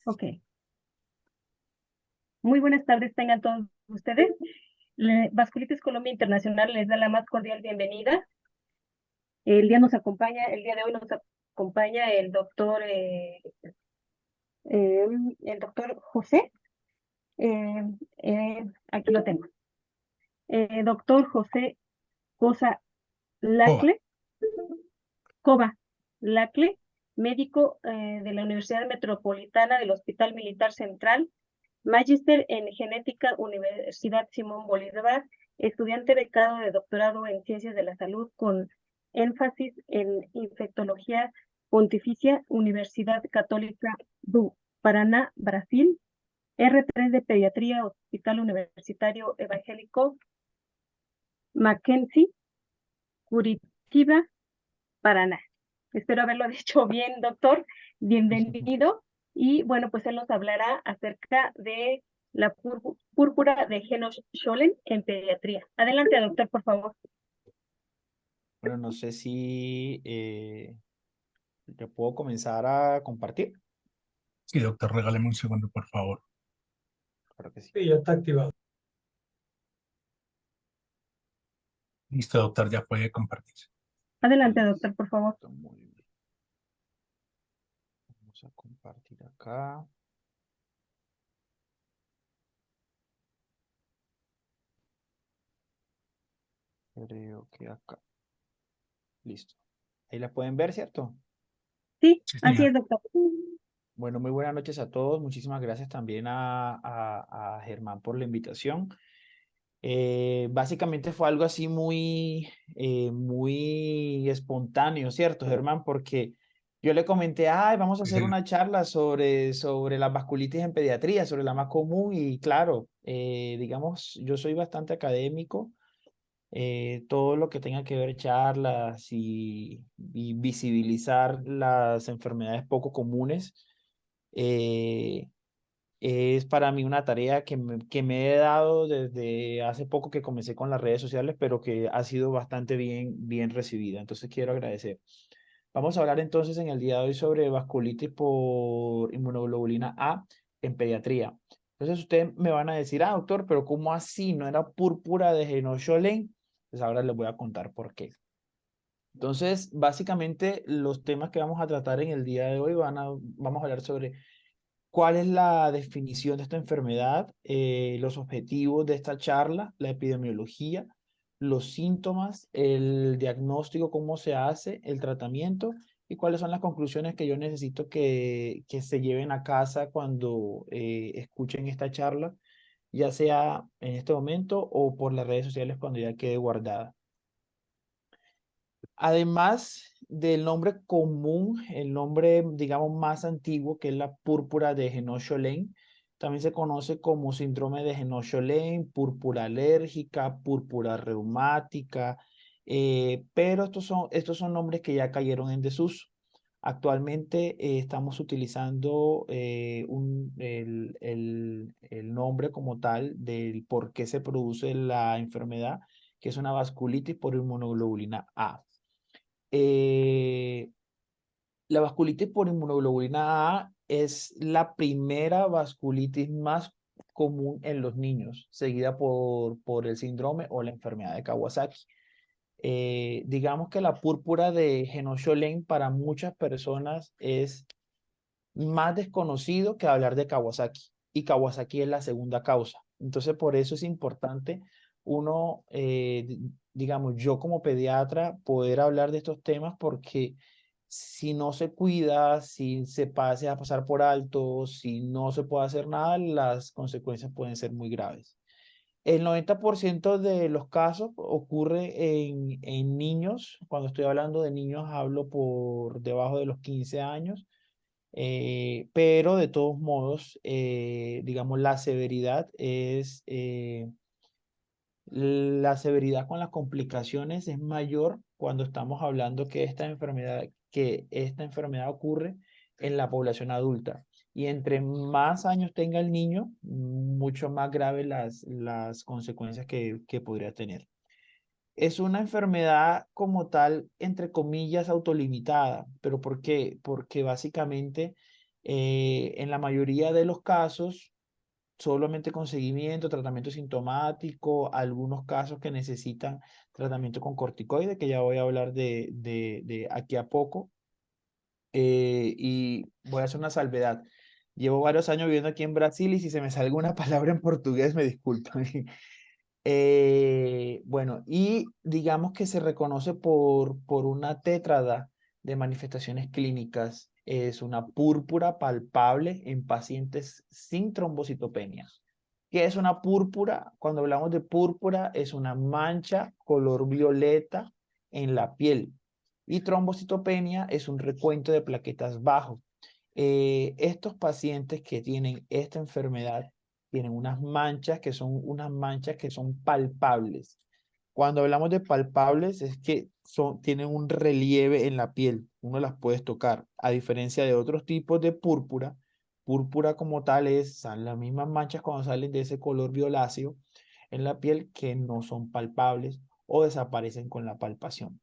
Ok. Muy buenas tardes, tengan todos ustedes. Vasculitis Colombia Internacional les da la más cordial bienvenida. El día de hoy nos acompaña el doctor José. eh, Aquí lo tengo. Doctor José Cosa Cova. Lacle, Cova Lacle, médico de la Universidad Metropolitana del Hospital Militar Central, Magíster en Genética, Universidad Simón Bolívar, estudiante becado de doctorado en Ciencias de la Salud con énfasis en Infectología Pontificia, Universidad Católica do Paraná, Brasil, R3 de Pediatría, Hospital Universitario Evangélico Mackenzie, Curitiba, Paraná. Espero haberlo dicho bien, doctor. Bienvenido. Y bueno, pues él nos hablará acerca de la púrpura de Scholen en pediatría. Adelante, doctor, por favor. Bueno, no sé si yo puedo comenzar a compartir. Sí, doctor, regáleme un segundo, por favor. Claro que sí. Sí, ya está activado. Listo, doctor, ya puede compartir. Adelante, doctor, por favor. Listo, muy bien. Vamos a compartir acá. Creo que acá. Listo. Ahí la pueden ver, ¿cierto? Sí, Sí, así señor. es, doctor. Bueno, muy buenas noches a todos. Muchísimas gracias también a Germán por la invitación. Básicamente fue algo así muy espontáneo, ¿cierto, Germán? Porque yo le comenté, ay, vamos a Sí, hacer señor. una charla sobre la vasculitis en pediatría, sobre la más común y claro, digamos, yo soy bastante académico, todo lo que tenga que ver charlas y visibilizar las enfermedades poco comunes. eh, es para mí una tarea que me he dado desde hace poco que comencé con las redes sociales, pero que ha sido bastante bien recibida. Entonces quiero agradecer. Vamos a hablar entonces en el día de hoy sobre vasculitis por inmunoglobulina A en pediatría. Entonces ustedes me van a decir, ah, doctor, pero ¿cómo así? ¿No era púrpura de Henoch-Schönlein? Pues ahora les voy a contar por qué. Entonces, básicamente los temas que vamos a tratar en el día de hoy vamos a hablar sobre cuál es la definición de esta enfermedad, los objetivos de esta charla, la epidemiología, los síntomas, el diagnóstico, cómo se hace, el tratamiento y cuáles son las conclusiones que yo necesito que se lleven a casa cuando escuchen esta charla, ya sea en este momento o por las redes sociales cuando ya quede guardada. Además del nombre común, el nombre, digamos, más antiguo, que es la púrpura de Henoch-Schönlein, también se conoce como síndrome de Henoch-Schönlein, púrpura alérgica, púrpura reumática, pero estos son nombres que ya cayeron en desuso. Actualmente estamos utilizando el nombre como tal del por qué se produce la enfermedad, que es una vasculitis por inmunoglobulina A. Eh, la vasculitis por inmunoglobulina A es la primera vasculitis más común en los niños, seguida por el síndrome o la enfermedad de Kawasaki. Digamos que la púrpura de Henoch-Schönlein para muchas personas es más desconocido que hablar de Kawasaki, y Kawasaki es la segunda causa. Entonces, por eso es importante uno, digamos, yo como pediatra, poder hablar de estos temas porque si no se cuida, si se pase a pasar por alto, si no se puede hacer nada, las consecuencias pueden ser muy graves. El 90% de los casos ocurre en niños. Cuando estoy hablando de niños, hablo por debajo de los 15 años. Pero de todos modos, digamos, la severidad con las complicaciones es mayor cuando estamos hablando que esta enfermedad ocurre en la población adulta. Y entre más años tenga el niño, mucho más graves las consecuencias que podría tener. Es una enfermedad como tal, entre comillas, autolimitada. ¿Pero por qué? Porque básicamente En la mayoría de los casos, solamente con seguimiento, tratamiento sintomático, algunos casos que necesitan tratamiento con corticoides, que ya voy a hablar de aquí a poco. Y voy a hacer una salvedad. Llevo varios años viviendo aquí en Brasil y si se me sale alguna palabra en portugués, me disculpan. Bueno, y digamos que se reconoce por una tétrada de manifestaciones clínicas. Es una púrpura palpable en pacientes sin trombocitopenia. ¿Qué es una púrpura? Cuando hablamos de púrpura, es una mancha color violeta en la piel. Y trombocitopenia es un recuento de plaquetas bajo. Estos pacientes que tienen esta enfermedad tienen unas manchas que son palpables. Cuando hablamos de palpables es que tienen un relieve en la piel, uno las puede tocar, a diferencia de otros tipos de púrpura. Púrpura como tal son las mismas manchas cuando salen de ese color violáceo en la piel que no son palpables o desaparecen con la palpación.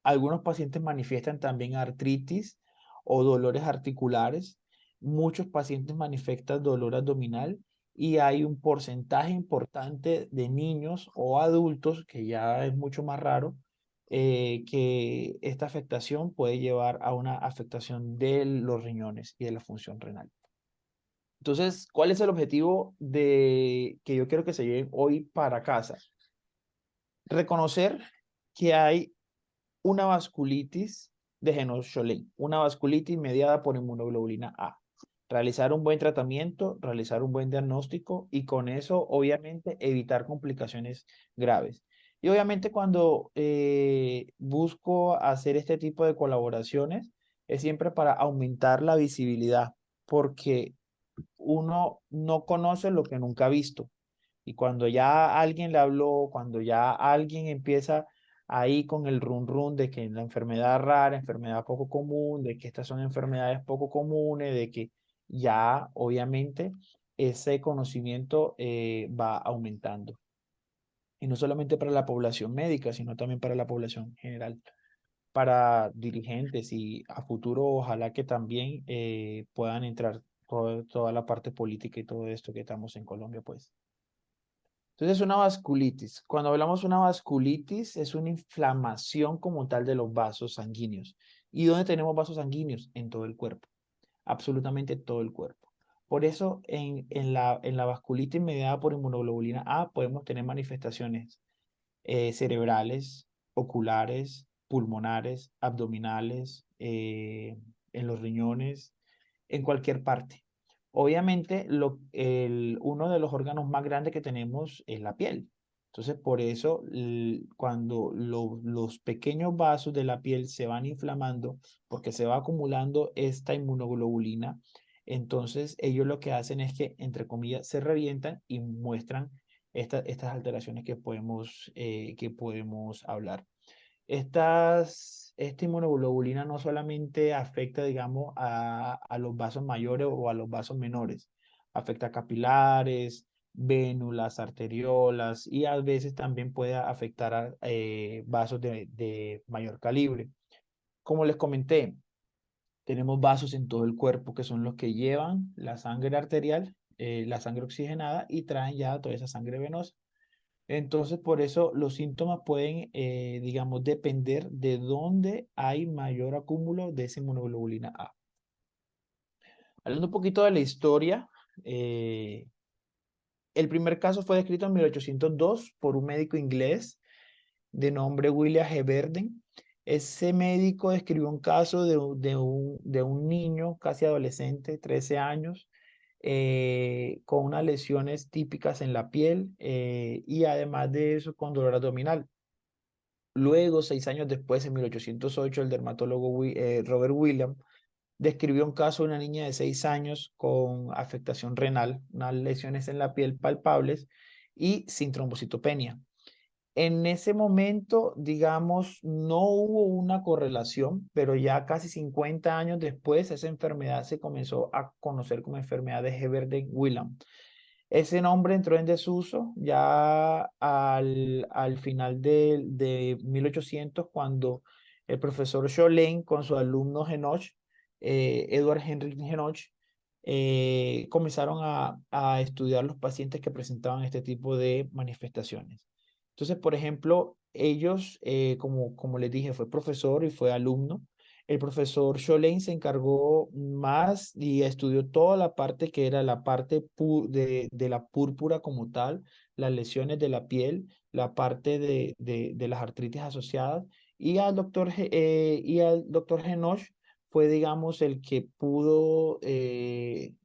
Algunos pacientes manifiestan también artritis o dolores articulares. Muchos pacientes manifiestan dolor abdominal y hay un porcentaje importante de niños o adultos, que ya es mucho más raro, que esta afectación puede llevar a una afectación de los riñones y de la función renal. Entonces, ¿cuál es el objetivo que yo quiero que se lleven hoy para casa? Reconocer que hay una vasculitis de Genot-Cholin, una vasculitis mediada por inmunoglobulina A. Realizar un buen tratamiento, realizar un buen diagnóstico y con eso, obviamente, evitar complicaciones graves. Y obviamente cuando busco hacer este tipo de colaboraciones, es siempre para aumentar la visibilidad, porque uno no conoce lo que nunca ha visto. Y cuando ya alguien le habló, cuando ya alguien empieza ahí con el run run de que la enfermedad rara, enfermedad poco común, de que estas son enfermedades poco comunes, de que ya obviamente ese conocimiento va aumentando. Y no solamente para la población médica, sino también para la población general, para dirigentes y a futuro ojalá que también puedan entrar toda la parte política y todo esto que estamos en Colombia, pues. Entonces, una vasculitis. Cuando hablamos de una vasculitis, es una inflamación como tal de los vasos sanguíneos. ¿Y dónde tenemos vasos sanguíneos? En todo el cuerpo, absolutamente todo el cuerpo. Por eso, en la vasculitis mediada por inmunoglobulina A, podemos tener manifestaciones cerebrales, oculares, pulmonares, abdominales, en los riñones, en cualquier parte. Obviamente, uno de los órganos más grandes que tenemos es la piel. Entonces, por eso, cuando los pequeños vasos de la piel se van inflamando, porque se va acumulando esta inmunoglobulina, entonces ellos lo que hacen es que, entre comillas, se revientan y muestran estas alteraciones que podemos hablar. Esta inmunoglobulina no solamente afecta, digamos, a los vasos mayores o a los vasos menores, afecta a capilares, vénulas, arteriolas y a veces también puede afectar a vasos de mayor calibre. Como les comenté, tenemos vasos en todo el cuerpo que son los que llevan la sangre arterial, la sangre oxigenada y traen ya toda esa sangre venosa. Entonces, por eso los síntomas pueden, digamos, depender de dónde hay mayor acúmulo de esa inmunoglobulina A. Hablando un poquito de la historia, el primer caso fue descrito en 1802 por un médico inglés de nombre William G. Verden. Ese médico describió un caso de un niño casi adolescente, 13 años, con unas lesiones típicas en la piel y además de eso con dolor abdominal. Luego, 6 años después, en 1808, el dermatólogo Robert Williams describió un caso de una niña de 6 años con afectación renal, unas lesiones en la piel palpables y sin trombocitopenia. En ese momento, digamos, no hubo una correlación, pero ya casi 50 años después, esa enfermedad se comenzó a conocer como enfermedad de Heberden-Williams. Ese nombre entró en desuso ya al final de 1800, cuando el profesor Cholin con su alumno Genoch, Edward Henry Genoch, comenzaron a estudiar los pacientes que presentaban este tipo de manifestaciones. Entonces, por ejemplo, ellos, como les dije, fue profesor y fue alumno. El profesor Cholin se encargó más y estudió toda la parte que era la parte de la púrpura como tal, las lesiones de la piel, la parte de las artritis asociadas, y al doctor Genoch fue, digamos, el que pudo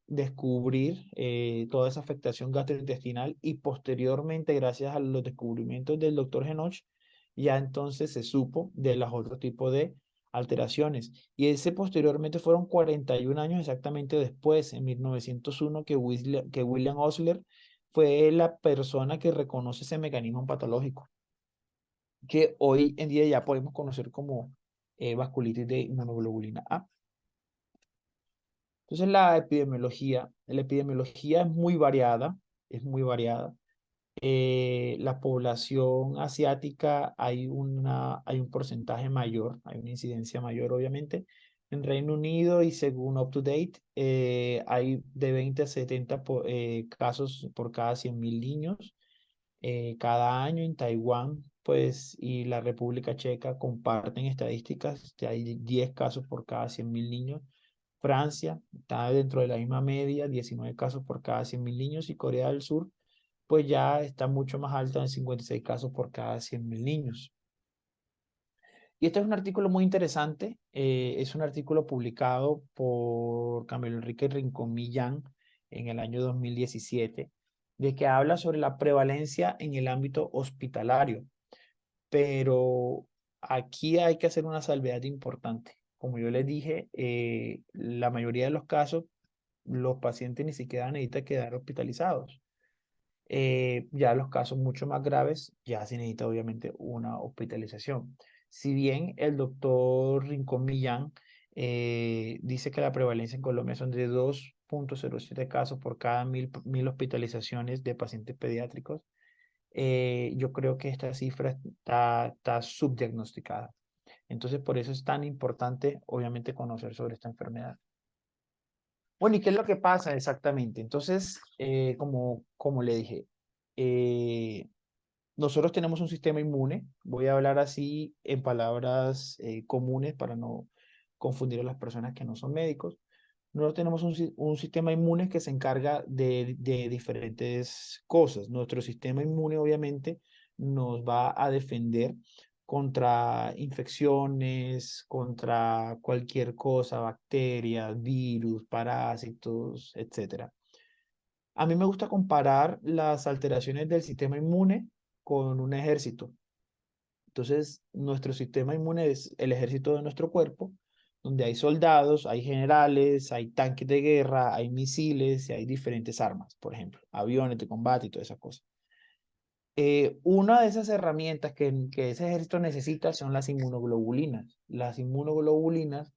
descubrir toda esa afectación gastrointestinal, y posteriormente, gracias a los descubrimientos del doctor Genoch, ya entonces se supo de los otros tipos de alteraciones. Y ese posteriormente fueron 41 años exactamente después, en 1901, que William Osler fue la persona que reconoce ese mecanismo patológico, que hoy en día ya podemos conocer como vasculitis de inmunoglobulina A. Entonces la epidemiología es muy variada, es muy variada. La población asiática hay un porcentaje mayor, hay una incidencia mayor, obviamente. En Reino Unido, y según UpToDate, hay de 20 a 70 casos por cada 100.000 niños cada año. En Taiwán, pues, y la República Checa comparten estadísticas, hay 10 casos por cada 100.000 niños. Francia está dentro de la misma media, 19 casos por cada 100.000 niños, y Corea del Sur pues ya está mucho más alta, en 56 casos por cada 100.000 niños. Y este es un artículo muy interesante, es un artículo publicado por Camilo Enrique Rincón Millán en el año 2017, de que habla sobre la prevalencia en el ámbito hospitalario. Pero aquí hay que hacer una salvedad importante. Como yo les dije, la mayoría de los casos, los pacientes ni siquiera necesitan quedar hospitalizados. Ya los casos mucho más graves, ya se necesita obviamente una hospitalización. Si bien el doctor Rincón Millán dice que la prevalencia en Colombia son de 2.07 casos por cada mil hospitalizaciones de pacientes pediátricos, yo creo que esta cifra está subdiagnosticada. Entonces, por eso es tan importante, obviamente, conocer sobre esta enfermedad. Bueno, ¿y qué es lo que pasa exactamente? Entonces, como le dije, nosotros tenemos un sistema inmune. Voy a hablar así en palabras comunes para no confundir a las personas que no son médicos. Nosotros tenemos un sistema inmune que se encarga de diferentes cosas. Nuestro sistema inmune, obviamente, nos va a defender contra infecciones, contra cualquier cosa, bacterias, virus, parásitos, etc. A mí me gusta comparar las alteraciones del sistema inmune con un ejército. Entonces, nuestro sistema inmune es el ejército de nuestro cuerpo, donde hay soldados, hay generales, hay tanques de guerra, hay misiles y hay diferentes armas, por ejemplo, aviones de combate y todas esas cosas. Una de esas herramientas que ese ejército necesita son las inmunoglobulinas. Las inmunoglobulinas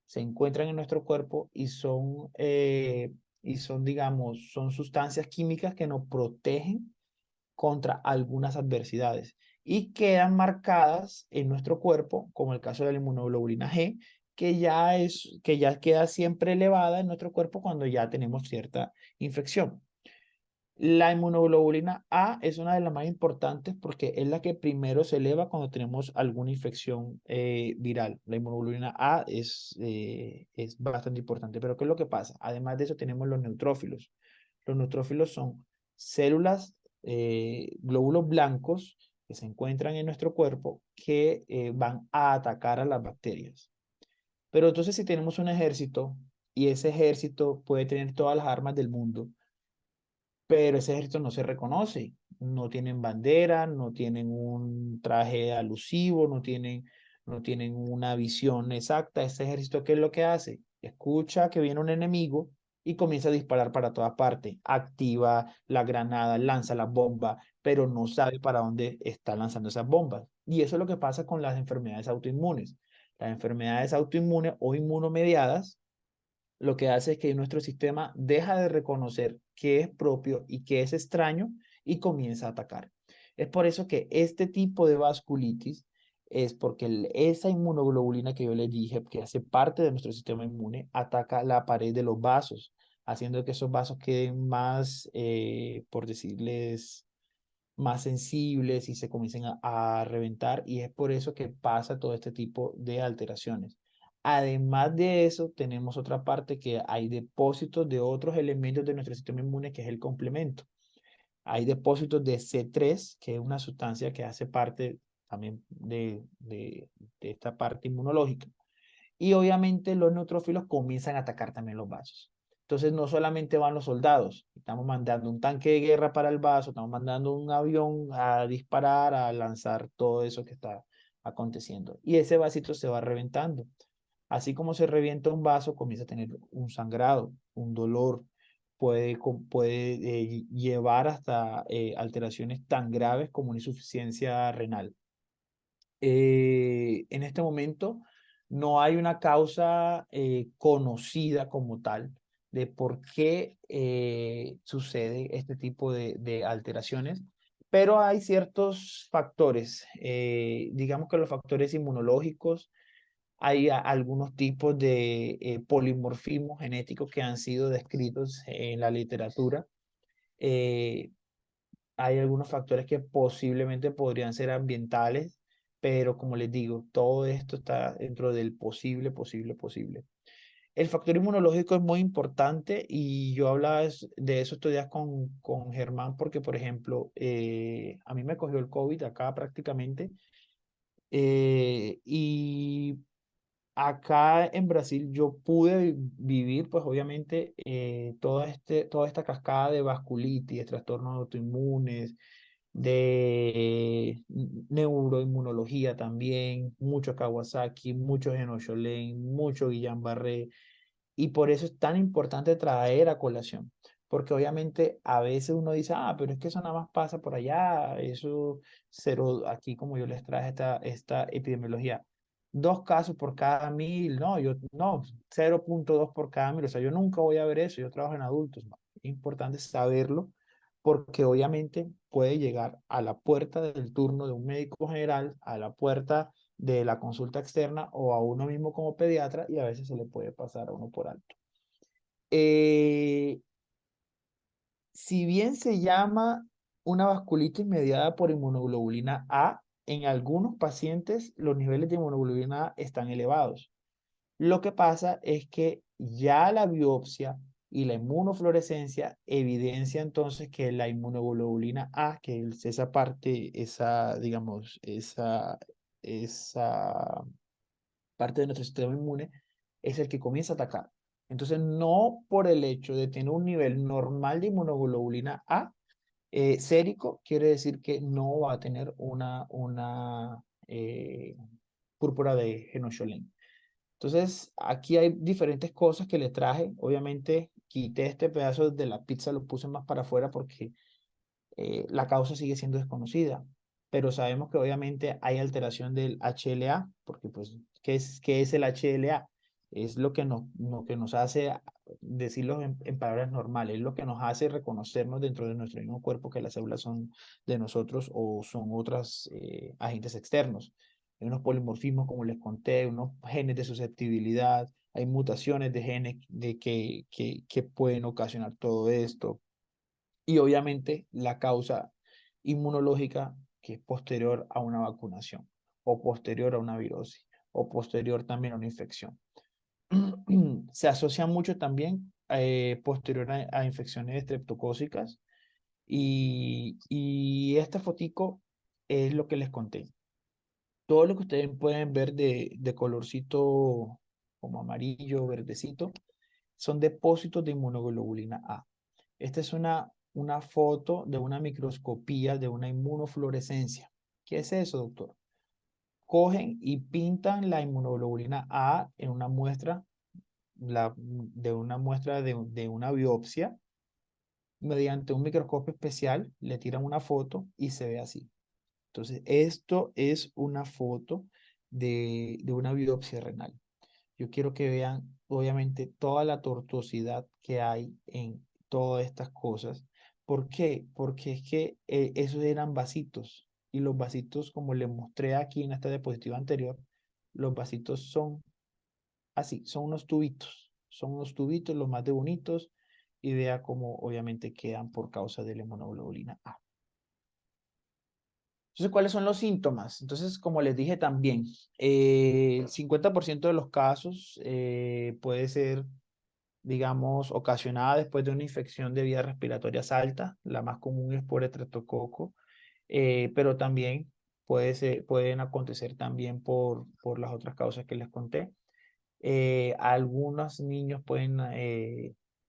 se encuentran en nuestro cuerpo y son, digamos, son sustancias químicas que nos protegen contra algunas adversidades y quedan marcadas en nuestro cuerpo, como el caso de la inmunoglobulina G, que ya queda siempre elevada en nuestro cuerpo cuando ya tenemos cierta infección. La inmunoglobulina A es una de las más importantes porque es la que primero se eleva cuando tenemos alguna infección viral. La inmunoglobulina A es bastante importante. Pero ¿qué es lo que pasa? Además de eso tenemos los neutrófilos. Los neutrófilos son células, glóbulos blancos que se encuentran en nuestro cuerpo que van a atacar a las bacterias. Pero entonces, si tenemos un ejército y ese ejército puede tener todas las armas del mundo, pero ese ejército no se reconoce, no tienen bandera, no tienen un traje alusivo, no tienen una visión exacta. Ese ejército, ¿qué es lo que hace? Escucha que viene un enemigo y comienza a disparar para toda parte, activa la granada, lanza la bomba, pero no sabe para dónde está lanzando esas bombas. Y eso es lo que pasa con las enfermedades autoinmunes. Las enfermedades autoinmunes o inmunomediadas lo que hace es que nuestro sistema deja de reconocer qué es propio y qué es extraño y comienza a atacar. Es por eso que este tipo de vasculitis es porque esa inmunoglobulina que yo les dije, que hace parte de nuestro sistema inmune, ataca la pared de los vasos, haciendo que esos vasos queden más, por decirles, más sensibles y se comiencen a reventar, y es por eso que pasa todo este tipo de alteraciones. Además de eso, tenemos otra parte que hay depósitos de otros elementos de nuestro sistema inmune, que es el complemento. Hay depósitos de C3, que es una sustancia que hace parte también de esta parte inmunológica. Y obviamente los neutrófilos comienzan a atacar también los vasos. Entonces no solamente van los soldados, estamos mandando un tanque de guerra para el vaso, estamos mandando un avión a disparar, a lanzar todo eso que está aconteciendo. Y ese vasito se va reventando. Así como se revienta un vaso, comienza a tener un sangrado, un dolor, puede llevar hasta alteraciones tan graves como una insuficiencia renal. En este momento no hay una causa conocida como tal de por qué sucede este tipo de alteraciones, pero hay ciertos factores, digamos que los factores inmunológicos, hay algunos tipos de polimorfismo genético que han sido descritos en la literatura. Eh, Hay algunos factores que posiblemente podrían ser ambientales, pero como les digo, todo esto está dentro del posible. El factor inmunológico es muy importante y yo hablaba de eso estos días con Germán porque, por ejemplo, a mí me cogió el COVID acá prácticamente, y acá en Brasil yo pude vivir, pues obviamente, toda esta cascada de vasculitis, de trastornos autoinmunes, de neuroinmunología también, mucho Kawasaki, mucho Genocholén, mucho Guillain-Barré, y por eso es tan importante traer a colación, porque obviamente a veces uno dice, ah, pero es que eso nada más pasa por allá, eso cero, aquí como yo les traje esta epidemiología. 2 casos por cada 1000, no, no, 0,2 por cada 1000, o sea, yo nunca voy a ver eso, yo trabajo en adultos, no. Es importante saberlo porque obviamente puede llegar a la puerta del turno de un médico general, a la puerta de la consulta externa o a uno mismo como pediatra, y a veces se le puede pasar a uno por alto. Eh, si bien se llama una vasculitis mediada por inmunoglobulina A, en algunos pacientes los niveles de inmunoglobulina A están elevados. Lo que pasa es que ya la biopsia y la inmunofluorescencia evidencia entonces que la inmunoglobulina A, que es esa parte, digamos, esa parte de nuestro sistema inmune, es el que comienza a atacar. Entonces, no por el hecho de tener un nivel normal de inmunoglobulina A sérico, quiere decir que no va a tener una púrpura de Genocholén. Entonces, aquí hay diferentes cosas que le traje. Obviamente, quité este pedazo de la pizza, lo puse más para afuera porque la causa sigue siendo desconocida. Pero sabemos que obviamente hay alteración del HLA, porque pues, qué es el HLA? Es lo que nos hace, decirlo en palabras normales, es lo que nos hace reconocernos dentro de nuestro mismo cuerpo que las células son de nosotros o son otros agentes externos. Hay unos polimorfismos, como les conté, unos genes de susceptibilidad, hay mutaciones de genes que pueden ocasionar todo esto. Y obviamente la causa inmunológica que es posterior a una vacunación, o posterior a una virosis, o posterior también a una infección. Se asocia mucho también posterior a infecciones estreptocócicas, y esta fotico es lo que les conté. Todo lo que ustedes pueden ver de colorcito como amarillo, verdecito, son depósitos de inmunoglobulina A. Esta es una foto de una microscopía de una inmunofluorescencia. ¿Qué es eso, doctor? Cogen y pintan la inmunoglobulina A en una muestra, de una muestra de una biopsia. Mediante un microscopio especial le tiran una foto y se ve así. Entonces, esto es una foto de una biopsia renal. Yo quiero que vean, obviamente, toda la tortuosidad que hay en todas estas cosas. ¿Por qué? Porque es que esos eran vasitos. y los vasitos, como les mostré aquí en esta diapositiva anterior, los vasitos son así, son unos tubitos los más de bonitos, y vea cómo obviamente quedan por causa de la inmunoglobulina A. Entonces, ¿cuáles son los síntomas? Entonces, como les dije también, el 50% de los casos puede ser, digamos, ocasionada después de una infección de vías respiratorias alta. La más común es por estreptococo, pero también pueden acontecer también por las otras causas que les conté. Algunos niños pueden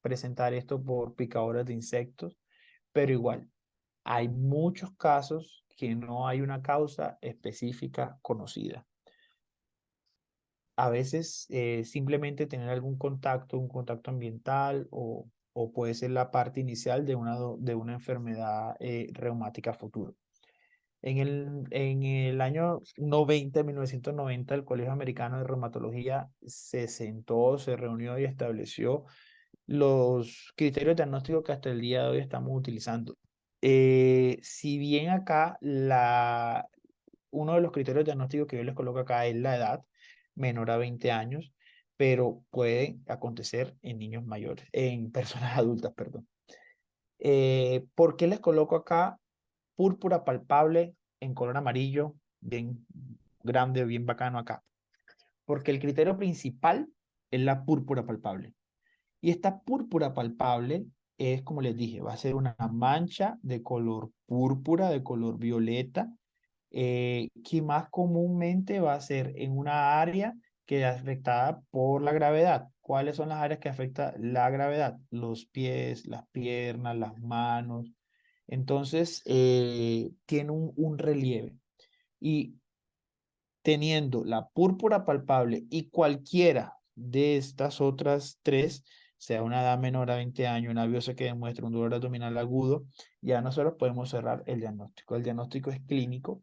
presentar esto por picaduras de insectos, pero igual, hay muchos casos que no hay una causa específica conocida. A veces simplemente tener algún contacto, un contacto ambiental o puede ser la parte inicial de una enfermedad reumática futura. En el año 1990, el Colegio Americano de Reumatología se sentó, se reunió y estableció los criterios diagnósticos que hasta el día de hoy estamos utilizando. Si bien acá uno de los criterios diagnósticos que yo les coloco acá es la edad, menor a 20 años, pero puede acontecer en niños mayores, en personas adultas, perdón. ¿Por qué les coloco acá púrpura palpable en color amarillo, bien grande, bien bacano acá? Porque el criterio principal es la púrpura palpable. Y esta púrpura palpable es, como les dije, va a ser una mancha de color púrpura, de color violeta, que más comúnmente va a ser en una área que es afectada por la gravedad. ¿Cuáles son las áreas que afecta la gravedad? Los pies, las piernas, las manos. Entonces, tiene un relieve. Y teniendo la púrpura palpable y cualquiera de estas otras tres, sea una edad menor a 20 años, una biopsia que demuestre un dolor abdominal agudo, ya nosotros podemos cerrar el diagnóstico. El diagnóstico es clínico,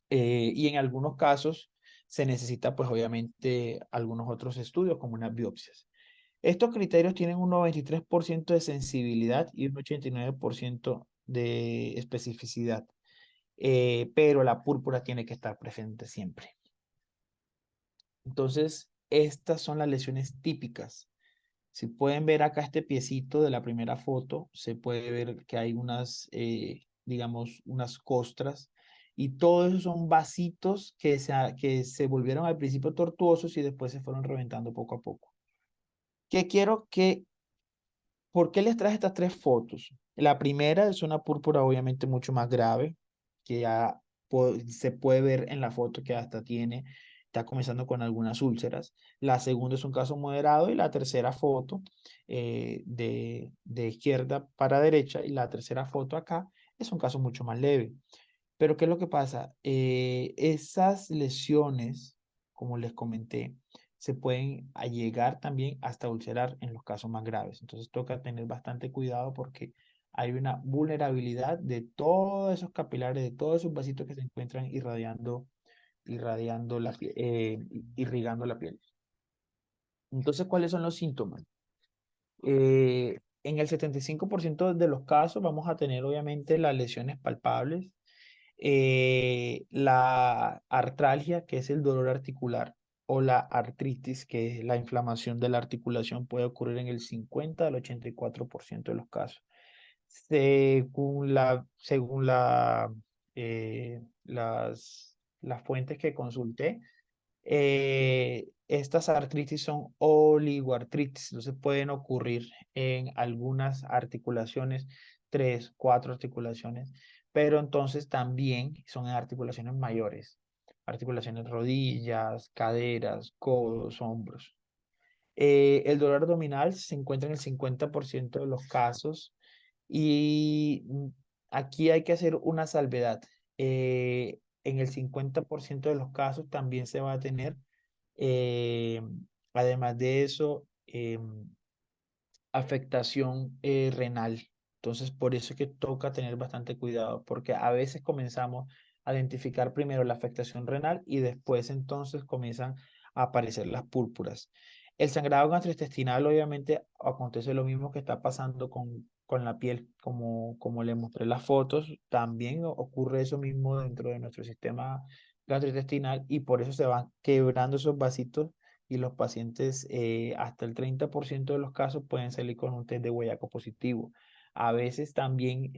y en algunos casos se necesita, pues obviamente, algunos otros estudios como unas biopsias. Estos criterios tienen un 93% de sensibilidad y un 89% de especificidad, pero la púrpura tiene que estar presente siempre. Entonces, estas son las lesiones típicas. Si pueden ver acá este piecito de la primera foto, se puede ver que hay unas, digamos, unas costras, y todos esos son vasitos que se volvieron al principio tortuosos y después se fueron reventando poco a poco. ¿Por qué les traje estas tres fotos? La primera es una púrpura obviamente mucho más grave, que ya se puede ver en la foto que hasta está comenzando con algunas úlceras. La segunda es un caso moderado y la tercera foto, de izquierda para derecha, y la tercera foto acá es un caso mucho más leve. Pero ¿qué es lo que pasa? Esas lesiones, como les comenté, se pueden llegar también hasta ulcerar en los casos más graves. Entonces toca tener bastante cuidado porque hay una vulnerabilidad de todos esos capilares, de todos esos vasitos que se encuentran irrigando la piel. Entonces, ¿cuáles son los síntomas? En el 75% de los casos vamos a tener obviamente las lesiones palpables, la artralgia, que es el dolor articular, o la artritis, que es la inflamación de la articulación, puede ocurrir en el 50 al 84% de los casos. Según las fuentes que consulté, estas artritis son oligoartritis, entonces pueden ocurrir en algunas articulaciones, 3, 4 articulaciones, pero entonces también son en articulaciones mayores, articulaciones rodillas, caderas, codos, hombros. El dolor abdominal se encuentra en el 50% de los casos, y aquí hay que hacer una salvedad. En el 50% de los casos también se va a tener, eh, además de eso, afectación renal. Entonces, por eso es que toca tener bastante cuidado, porque a veces comenzamos a identificar primero la afectación renal y después entonces comienzan a aparecer las púrpuras. El sangrado gastrointestinal obviamente acontece lo mismo que está pasando con con la piel, como les mostré las fotos, también ocurre eso mismo dentro de nuestro sistema gastrointestinal y por eso se van quebrando esos vasitos y los pacientes hasta el 30% de los casos pueden salir con un test de huellaco positivo. A veces también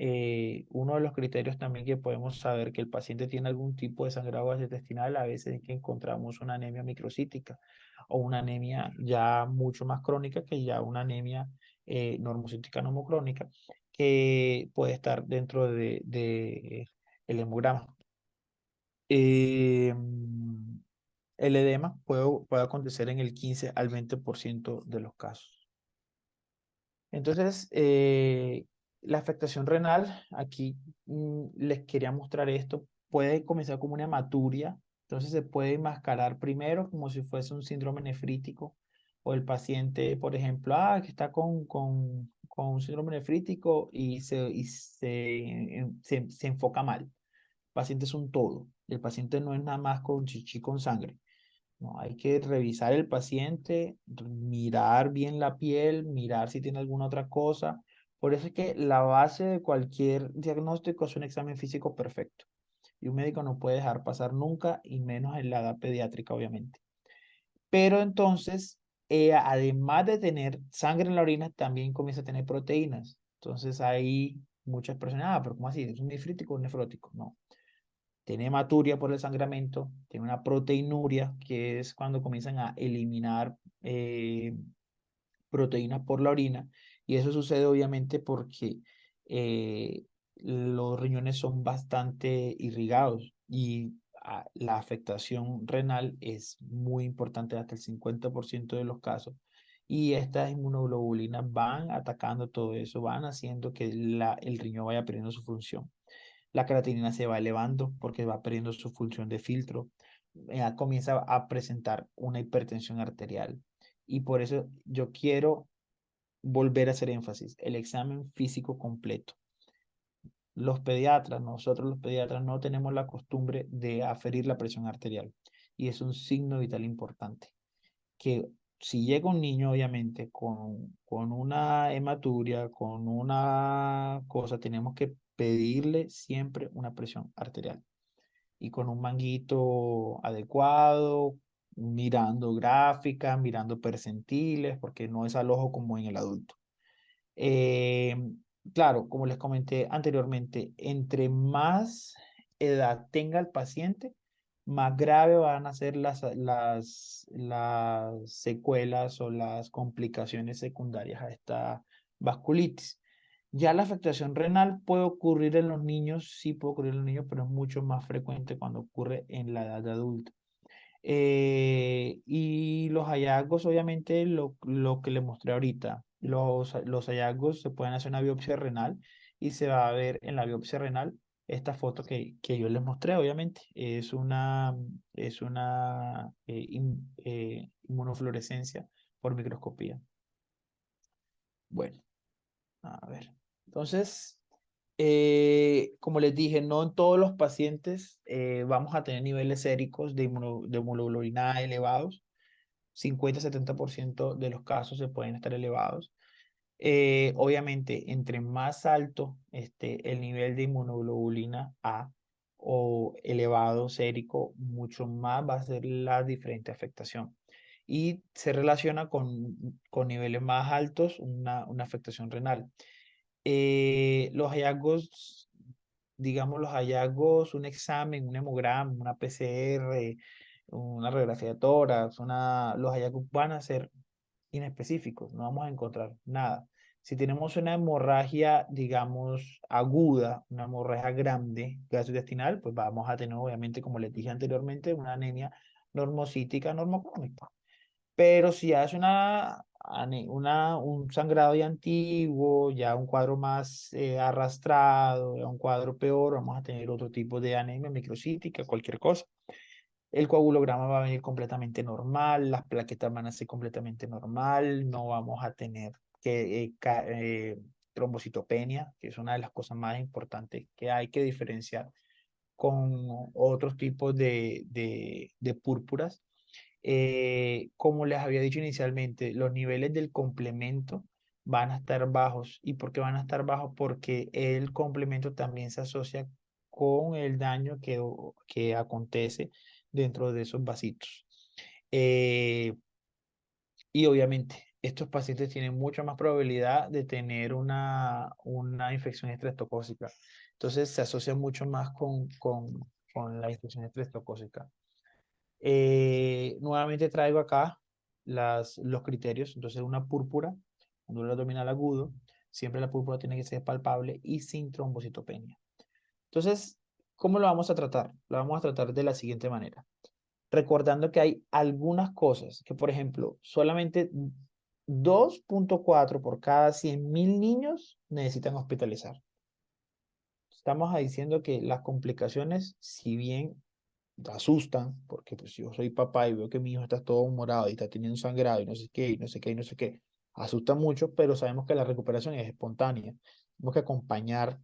uno de los criterios también que podemos saber que el paciente tiene algún tipo de sangrado gastrointestinal, a veces es que encontramos una anemia microcítica o una anemia ya mucho más crónica que ya una anemia normocítica normocrónica que puede estar dentro de el hemograma. El edema puede acontecer en el 15 al 20% de los casos. Entonces, la afectación renal, aquí les quería mostrar esto, puede comenzar como una hematuria, entonces se puede enmascarar primero como si fuese un síndrome nefrítico, o el paciente, por ejemplo, que está con un síndrome nefrítico y se enfoca mal. El paciente es un todo, el paciente no es nada más con chichi con sangre. No, hay que revisar el paciente, mirar bien la piel, mirar si tiene alguna otra cosa. Por eso es que la base de cualquier diagnóstico es un examen físico perfecto. Y un médico no puede dejar pasar nunca, y menos en la edad pediátrica, obviamente. Pero entonces, además de tener sangre en la orina, también comienza a tener proteínas. Entonces, hay muchas personas, pero ¿cómo así? ¿Es un nefrítico o un nefrótico? No. Tiene hematuria por el sangramiento, tiene una proteinuria, que es cuando comienzan a eliminar proteínas por la orina, y eso sucede obviamente porque los riñones son bastante irrigados y la afectación renal es muy importante hasta el 50% de los casos. Y estas inmunoglobulinas van atacando todo eso, van haciendo que el riñón vaya perdiendo su función. La creatinina se va elevando porque va perdiendo su función de filtro, comienza a presentar una hipertensión arterial. Y por eso yo quiero volver a hacer énfasis, el examen físico completo. Nosotros los pediatras no tenemos la costumbre de aferir la presión arterial y es un signo vital importante que si llega un niño, obviamente, con una hematuria, con una cosa, tenemos que pedirle siempre una presión arterial y con un manguito adecuado, mirando gráficas, mirando percentiles, porque no es al ojo como en el adulto. Eh, claro, como les comenté anteriormente, entre más edad tenga el paciente, más grave van a ser las secuelas o las complicaciones secundarias a esta vasculitis. Ya la afectación renal puede ocurrir en los niños, sí puede ocurrir en los niños, pero es mucho más frecuente cuando ocurre en la edad de adulto. Y los hallazgos, obviamente, lo que les mostré ahorita, los hallazgos se pueden hacer una biopsia renal y se va a ver en la biopsia renal esta foto que yo les mostré, obviamente. Es una inmunofluorescencia por microscopía. Bueno, a ver. Entonces, como les dije, no en todos los pacientes vamos a tener niveles séricos de hemoglobina A elevados. 50-70% de los casos se pueden estar elevados. Obviamente, entre más alto esté el nivel de inmunoglobulina A o elevado sérico, mucho más va a ser la diferente afectación. Y se relaciona con niveles más altos una afectación renal. Los hallazgos, digamos, los hallazgos, un examen, un hemograma, una PCR, una radiografía de tórax, los hallazgos van a ser inespecíficos, no vamos a encontrar nada. Si tenemos una hemorragia, digamos, aguda, una hemorragia grande gastrointestinal, pues vamos a tener, obviamente, como les dije anteriormente, una anemia normocítica normocrónica. Pero si ya es un sangrado ya antiguo, ya un cuadro más arrastrado, ya un cuadro peor, vamos a tener otro tipo de anemia microcítica, cualquier cosa. El coagulograma va a venir completamente normal, las plaquetas van a ser completamente normal, no vamos a tener trombocitopenia, que es una de las cosas más importantes que hay que diferenciar con otros tipos de púrpuras. Como les había dicho inicialmente, los niveles del complemento van a estar bajos. ¿Y por qué van a estar bajos? Porque el complemento también se asocia con el daño que acontece dentro de esos vasitos. Y obviamente, estos pacientes tienen mucha más probabilidad de tener una infección estreptocócica. Entonces, se asocia mucho más con la infección estreptocócica. Nuevamente traigo acá los criterios. Entonces, una púrpura, un dolor abdominal agudo, siempre la púrpura tiene que ser palpable y sin trombocitopenia. Entonces, ¿cómo lo vamos a tratar? Lo vamos a tratar de la siguiente manera. Recordando que hay algunas cosas que, por ejemplo, solamente 2.4 por cada 100.000 niños necesitan hospitalizar. Estamos diciendo que las complicaciones, si bien asustan, porque pues yo soy papá y veo que mi hijo está todo morado y está teniendo sangrado y no sé qué, y no sé qué, y no sé qué, asusta mucho, pero sabemos que la recuperación es espontánea. Tenemos que acompañar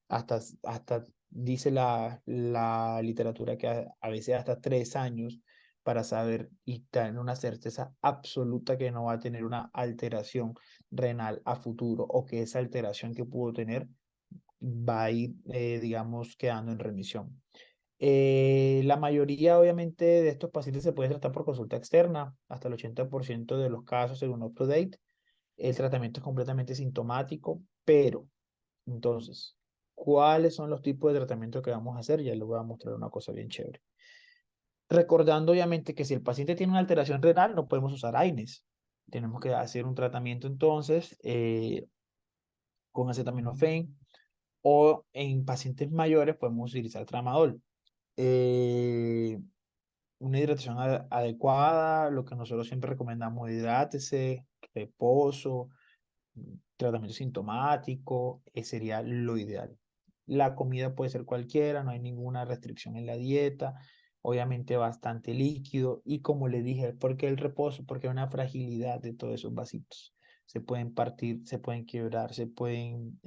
hasta dice la literatura que a veces hasta 3 años para saber y tener una certeza absoluta que no va a tener una alteración renal a futuro o que esa alteración que pudo tener va a ir, digamos, quedando en remisión. La mayoría, obviamente, de estos pacientes se puede tratar por consulta externa, hasta el 80% de los casos, según UpToDate. El tratamiento es completamente sintomático, pero, entonces, ¿cuáles son los tipos de tratamiento que vamos a hacer? Ya les voy a mostrar una cosa bien chévere. Recordando, obviamente, que si el paciente tiene una alteración renal, no podemos usar AINES. Tenemos que hacer un tratamiento, entonces, con acetaminofén, o en pacientes mayores podemos utilizar tramadol. Eh, una hidratación adecuada, lo que nosotros siempre recomendamos, hidrátese, reposo, tratamiento sintomático, sería lo ideal. La comida puede ser cualquiera, no hay ninguna restricción en la dieta, obviamente bastante líquido y como le dije, ¿por qué el reposo? Porque hay una fragilidad de todos esos vasitos. Se pueden partir, se pueden quebrar, se pueden,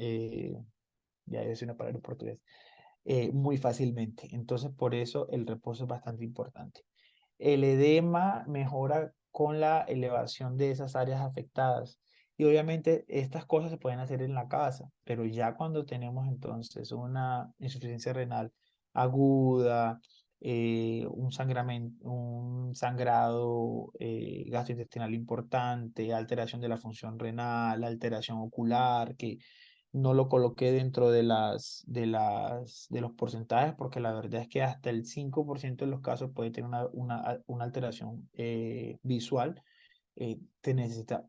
ya es una palabra en portugués, muy fácilmente. Entonces, por eso el reposo es bastante importante. El edema mejora con la elevación de esas áreas afectadas. Y obviamente estas cosas se pueden hacer en la casa, pero ya cuando tenemos entonces una insuficiencia renal aguda, un sangrado gastrointestinal importante, alteración de la función renal, alteración ocular, que no lo coloqué dentro de los porcentajes, porque la verdad es que hasta el 5% de los casos puede tener una alteración visual, te necesita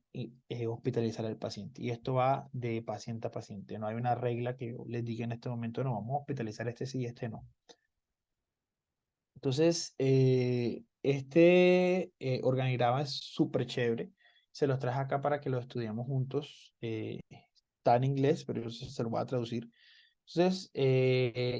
hospitalizar al paciente. Y esto va de paciente a paciente. No hay una regla que yo les diga en este momento, no, vamos a hospitalizar este sí y este no. Entonces, este organigrama es súper chévere. Se los traje acá para que lo estudiemos juntos. Está en inglés, pero yo se lo voy a traducir. Entonces,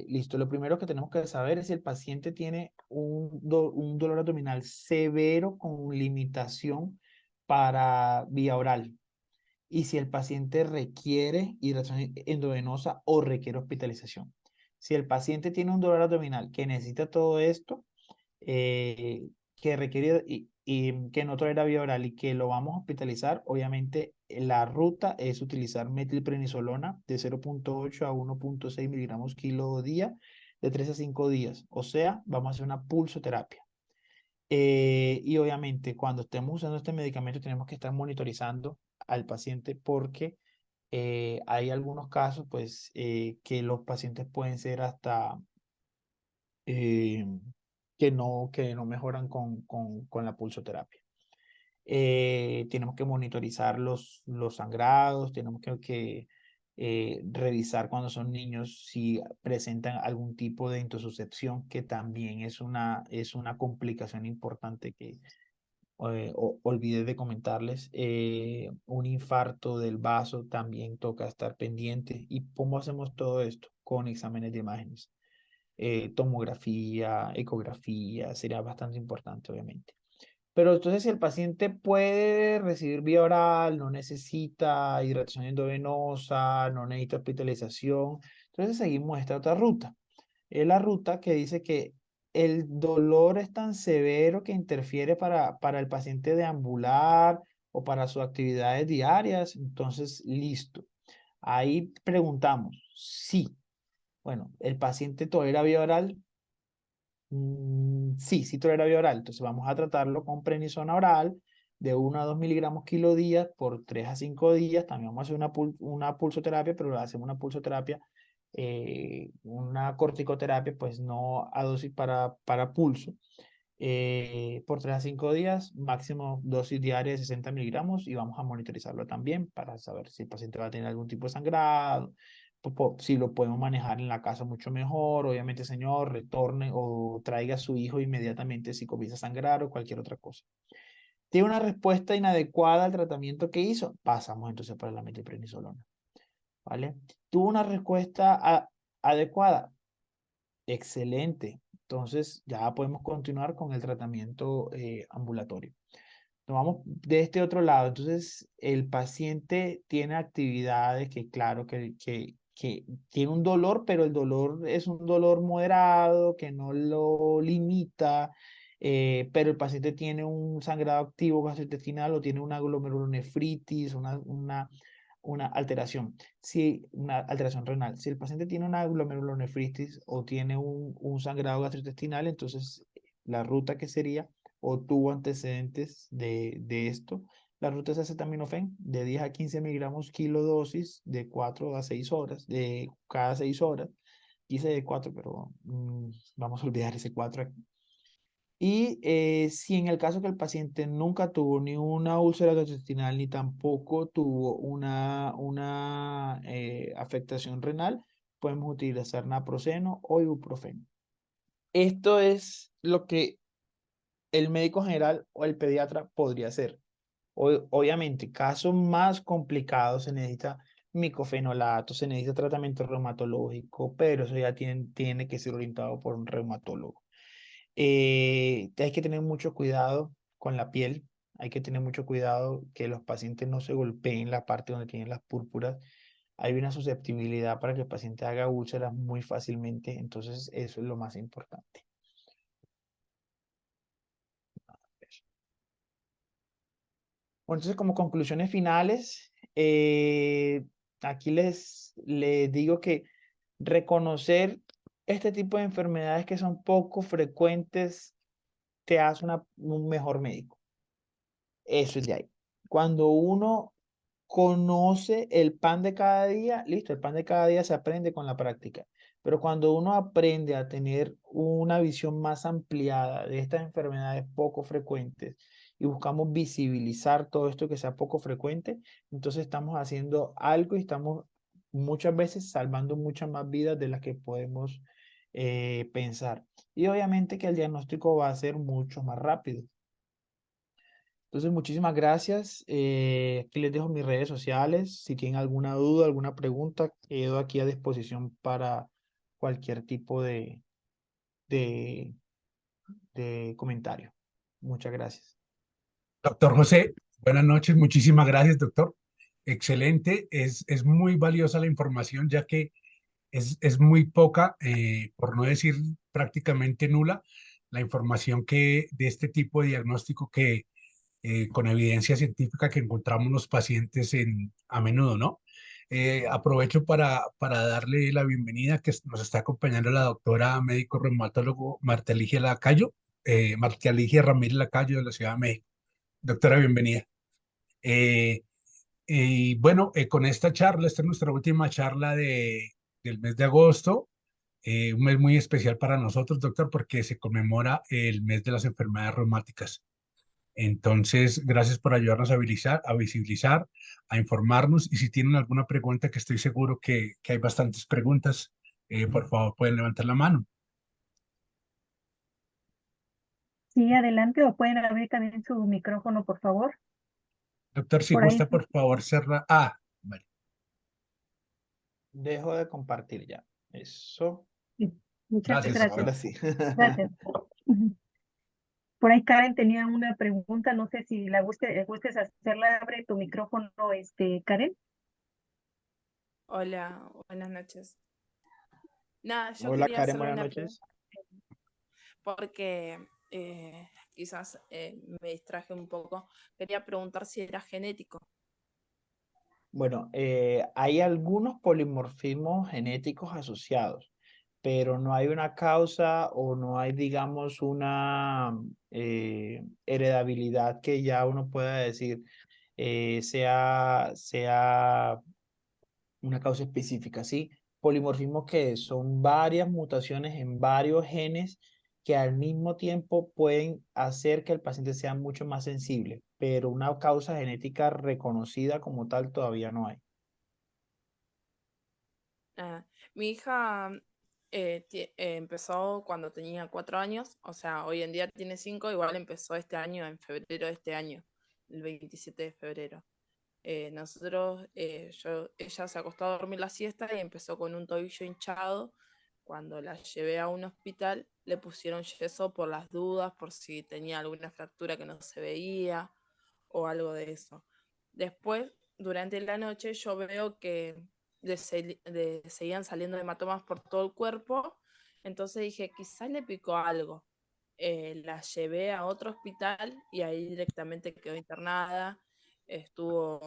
listo. Lo primero que tenemos que saber es si el paciente tiene un dolor abdominal severo con limitación para vía oral y si el paciente requiere hidratación endovenosa o requiere hospitalización. Si el paciente tiene un dolor abdominal que necesita todo esto, que requiere y que no tolera vía oral y que lo vamos a hospitalizar, obviamente la ruta es utilizar metilprednisolona de 0.8 a 1.6 miligramos kilo día de 3 a 5 días. O sea, vamos a hacer una pulsoterapia. Y obviamente cuando estemos usando este medicamento tenemos que estar monitorizando al paciente porque hay algunos casos pues que los pacientes pueden ser hasta eh, que no mejoran con la pulsoterapia. Tenemos que monitorizar los sangrados, tenemos que revisar cuando son niños si presentan algún tipo de intususcepción, que también es una complicación importante que olvidé de comentarles. Un infarto del vaso también toca estar pendiente. ¿Y cómo hacemos todo esto? Con exámenes de imágenes. Tomografía, ecografía, sería bastante importante, obviamente. Pero entonces, si el paciente puede recibir vía oral, no necesita hidratación endovenosa, no necesita hospitalización, entonces seguimos esta otra ruta. Es la ruta que dice que el dolor es tan severo que interfiere para el paciente deambular o para sus actividades diarias, entonces listo. Ahí preguntamos, sí, bueno, ¿el paciente tolera vía oral? Sí, sí tolera vía oral, entonces vamos a tratarlo con prednisona oral de 1 a 2 miligramos kilo día por 3 a 5 días. También vamos a hacer una pulsoterapia, pero hacemos una pulsoterapia, una corticoterapia, pues no a dosis para pulso, por 3 a 5 días, máximo dosis diaria de 60 miligramos, y vamos a monitorizarlo también para saber si el paciente va a tener algún tipo de sangrado, si lo podemos manejar en la casa mucho mejor. Obviamente, señor, retorne o traiga a su hijo inmediatamente si comienza a sangrar o cualquier otra cosa. ¿Tiene una respuesta inadecuada al tratamiento que hizo? Pasamos entonces para la metilprednisolona, ¿vale? ¿Tuvo una respuesta adecuada? Excelente. Entonces ya podemos continuar con el tratamiento ambulatorio. Nos vamos de este otro lado. Entonces, el paciente tiene actividades que, claro, que tiene un dolor, pero el dolor es un dolor moderado, que no lo limita, pero el paciente tiene un sangrado activo gastrointestinal o tiene una glomerulonefritis, una alteración. Si una alteración renal. Si el paciente tiene una glomerulonefritis o tiene un sangrado gastrointestinal, entonces la ruta que sería, o tuvo antecedentes de esto, la ruta es acetaminofén de 10 a 15 miligramos kilodosis de 4 a 6 horas, de cada 6 horas. Quise de 4, pero vamos a olvidar ese 4 aquí. Y si en el caso que el paciente nunca tuvo ni una úlcera gastrointestinal ni tampoco tuvo una afectación renal, podemos utilizar naproxeno o ibuprofeno. Esto es lo que el médico general o el pediatra podría hacer. Obviamente, casos más complicados se necesita micofenolato, se necesita tratamiento reumatológico, pero eso ya tiene que ser orientado por un reumatólogo. Hay que tener mucho cuidado con la piel, hay que tener mucho cuidado que los pacientes no se golpeen la parte donde tienen las púrpuras. Hay una susceptibilidad para que el paciente haga úlceras muy fácilmente, entonces eso es lo más importante. Bueno, entonces, como conclusiones finales, aquí les digo que reconocer este tipo de enfermedades que son poco frecuentes te hace un mejor médico. Eso es de ahí. Cuando uno conoce el pan de cada día, listo, el pan de cada día se aprende con la práctica. Pero cuando uno aprende a tener una visión más ampliada de estas enfermedades poco frecuentes y buscamos visibilizar todo esto que sea poco frecuente, entonces estamos haciendo algo y estamos muchas veces salvando muchas más vidas de las que podemos pensar. Y obviamente que el diagnóstico va a ser mucho más rápido. Entonces, muchísimas gracias. Aquí les dejo mis redes sociales. Si tienen alguna duda, alguna pregunta, quedo aquí a disposición para cualquier tipo de, de comentario. Muchas gracias. Doctor José, buenas noches. Muchísimas gracias, doctor. Excelente. Es muy valiosa la información, ya que es muy poca, por no decir prácticamente nula, la información que de este tipo de diagnóstico que con evidencia científica que encontramos los pacientes a menudo, ¿no? Aprovecho para darle la bienvenida que nos está acompañando la doctora médico reumatólogo Marta Ligia Lacayo, Marta Ligia Ramírez Lacayo de la Ciudad de México. Doctora, bienvenida. Eh, y bueno, con esta charla, esta es nuestra última charla del mes de agosto, un mes muy especial para nosotros, doctor, porque se conmemora el mes de las enfermedades reumáticas. Entonces, gracias por ayudarnos a visibilizar, a informarnos, y si tienen alguna pregunta, que estoy seguro que hay bastantes preguntas, por favor pueden levantar la mano. Sí, adelante, o pueden abrir también su micrófono, por favor. Doctor, si Por ahí. gusta, por favor, cerrar. Ah, vale. Dejo de compartir ya. Eso. Sí, muchas Gracias, gracias. doctor. Ahora sí. Gracias. Ujú. Por ahí Karen tenía una pregunta, no sé si gustes hacerla. Abre tu micrófono, Karen. Hola, buenas noches. Nada, yo Hola, quería Karen, hacerle buenas una pregunta noches. porque quizás me distraje un poco. Quería preguntar si era genético. Bueno, hay algunos polimorfismos genéticos asociados, pero no hay una causa o no hay, digamos, una heredabilidad que ya uno pueda decir sea una causa específica, ¿sí? Polimorfismo que son varias mutaciones en varios genes que al mismo tiempo pueden hacer que el paciente sea mucho más sensible, pero una causa genética reconocida como tal todavía no hay. Ah, mi hija empezó cuando tenía 4 años, o sea, hoy en día tiene 5, igual empezó este año, en febrero de este año, el 27 de febrero. Ella se acostó a dormir la siesta y empezó con un tobillo hinchado. Cuando la llevé a un hospital, le pusieron yeso por las dudas, por si tenía alguna fractura que no se veía o algo de eso. Después, durante la noche, yo veo que seguían saliendo hematomas por todo el cuerpo, entonces dije, quizás le picó algo. La llevé a otro hospital y ahí directamente quedó internada. Estuvo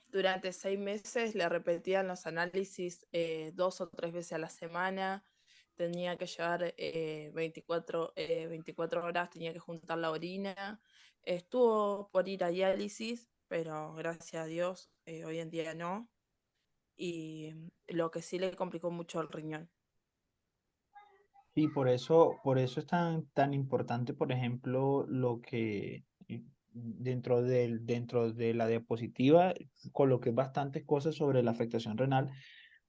durante 6 meses, le repetían los análisis 2 o 3 veces a la semana. Tenía que llevar 24 horas, tenía que juntar la orina. Estuvo por ir a diálisis, pero gracias a Dios hoy en día no. Y lo que sí le complicó mucho el riñón. Y por eso es tan importante, por ejemplo, lo que dentro de la diapositiva coloqué bastantes cosas sobre la afectación renal,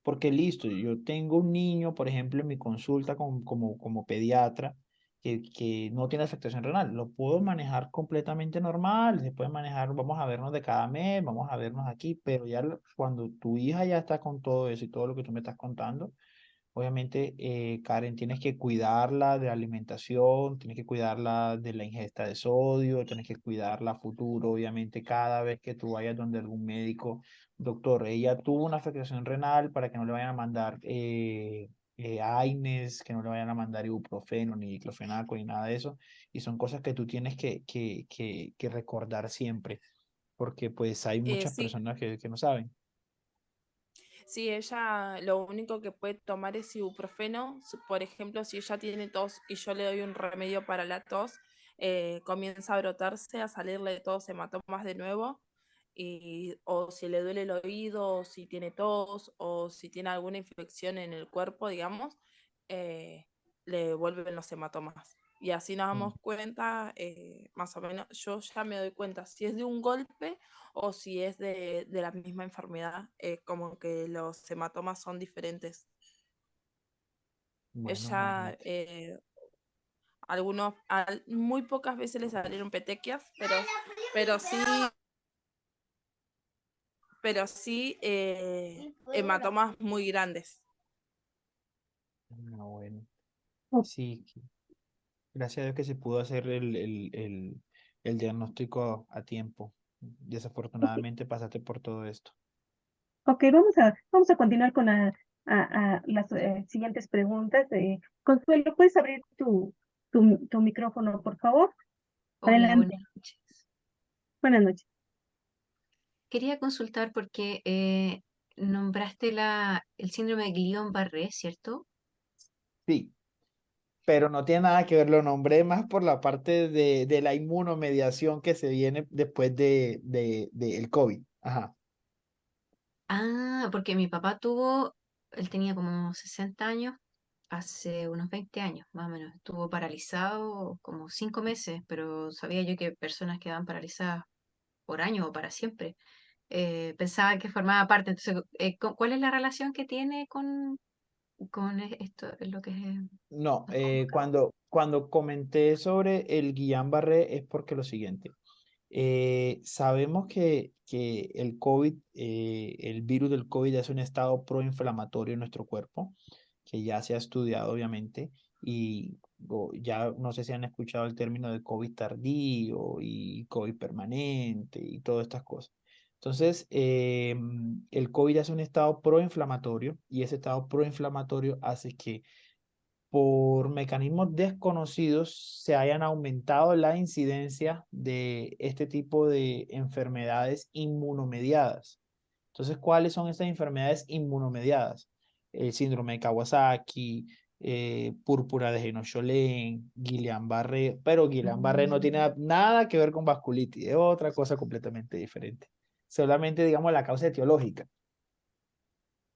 porque listo, yo tengo un niño, por ejemplo, en mi consulta como pediatra, que no tiene afectación renal. Lo puedo manejar completamente normal, se puede manejar, vamos a vernos de cada mes, vamos a vernos aquí, pero ya cuando tu hija ya está con todo eso y todo lo que tú me estás contando, obviamente, Karen, tienes que cuidarla de la alimentación, tienes que cuidarla de la ingesta de sodio, tienes que cuidarla a futuro, obviamente, cada vez que tú vayas donde algún médico, doctor, ella tuvo una afectación renal para que no le vayan a mandar AINES, que no le vayan a mandar ibuprofeno, ni diclofenaco, ni nada de eso, y son cosas que tú tienes que recordar siempre, porque pues hay muchas Sí, personas que no saben. sí, ella lo único que puede tomar es ibuprofeno. Por ejemplo, si ella tiene tos y yo le doy un remedio para la tos, comienza a brotarse, a salirle todos hematomas de nuevo. O si le duele el oído, o si tiene tos, o si tiene alguna infección en el cuerpo, digamos, eh, le vuelven los hematomas. Y así nos Mm. damos cuenta, más o menos, yo ya me doy cuenta si es de un golpe o si es de la misma enfermedad, como que los hematomas son diferentes. Bueno, Ella, imagínate. muy pocas veces le salieron petequias, pero sí, hematomas muy grandes. Ah, bueno. Oh, Sí, gracias a Dios que se pudo hacer el diagnóstico a tiempo. ok, Desafortunadamente pasaste por todo esto. ok, vamos a continuar con las siguientes preguntas. Consuelo, ¿puedes abrir tu micrófono, por favor? Hola, Adelante. buenas noches. Buenas noches. Quería consultar porque nombraste el síndrome de Guillain-Barré, ¿cierto? Sí, pero no tiene nada que ver, lo nombré más por la parte de la inmunomediación que se viene después de el COVID. Ajá. Ah, porque mi papá él tenía como 60 años, hace unos 20 años, más o menos. Estuvo paralizado como 5 meses, pero sabía yo que personas quedaban paralizadas por años o para siempre. Pensaba que formaba parte. Entonces, ¿cuál es la relación que tiene con esto, lo que No, nos convoca? cuando comenté sobre el Guillain-Barré es porque lo siguiente. Sabemos que el COVID, el virus del COVID es un estado proinflamatorio en nuestro cuerpo, que ya se ha estudiado obviamente, y ya no sé si han escuchado el término de COVID tardío y COVID permanente y todas estas cosas. Entonces, el COVID es un estado proinflamatorio y ese estado proinflamatorio hace que por mecanismos desconocidos se hayan aumentado la incidencia de este tipo de enfermedades inmunomediadas. Entonces, ¿cuáles son estas enfermedades inmunomediadas? El síndrome de Kawasaki, púrpura de Genocholén, Guillain-Barré, pero Guillain-Barré no tiene nada que ver con vasculitis, es otra cosa completamente diferente. Solamente, digamos, la causa etiológica.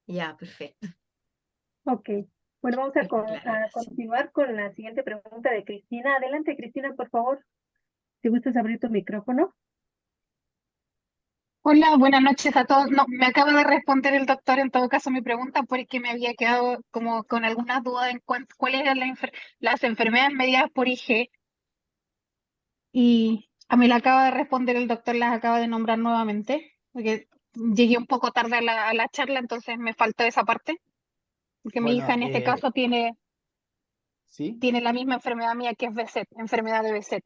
Ya, perfecto. Ok. Bueno, vamos a Está clara la sí. continuar con la siguiente pregunta de Cristina. Adelante, Cristina, por favor. Si gustas abrir tu micrófono. Hola, buenas noches a todos. No, me acaba de responder el doctor en todo caso mi pregunta porque me había quedado como con algunas dudas en cuanto cuáles eran las enfermedades mediadas por IG y a mí la acaba de responder el doctor, las acaba de nombrar nuevamente porque llegué un poco tarde a la charla, entonces me faltó esa parte porque mi hija Bueno, en este caso sí. tiene la misma enfermedad mía que es BSET, enfermedad de BSET.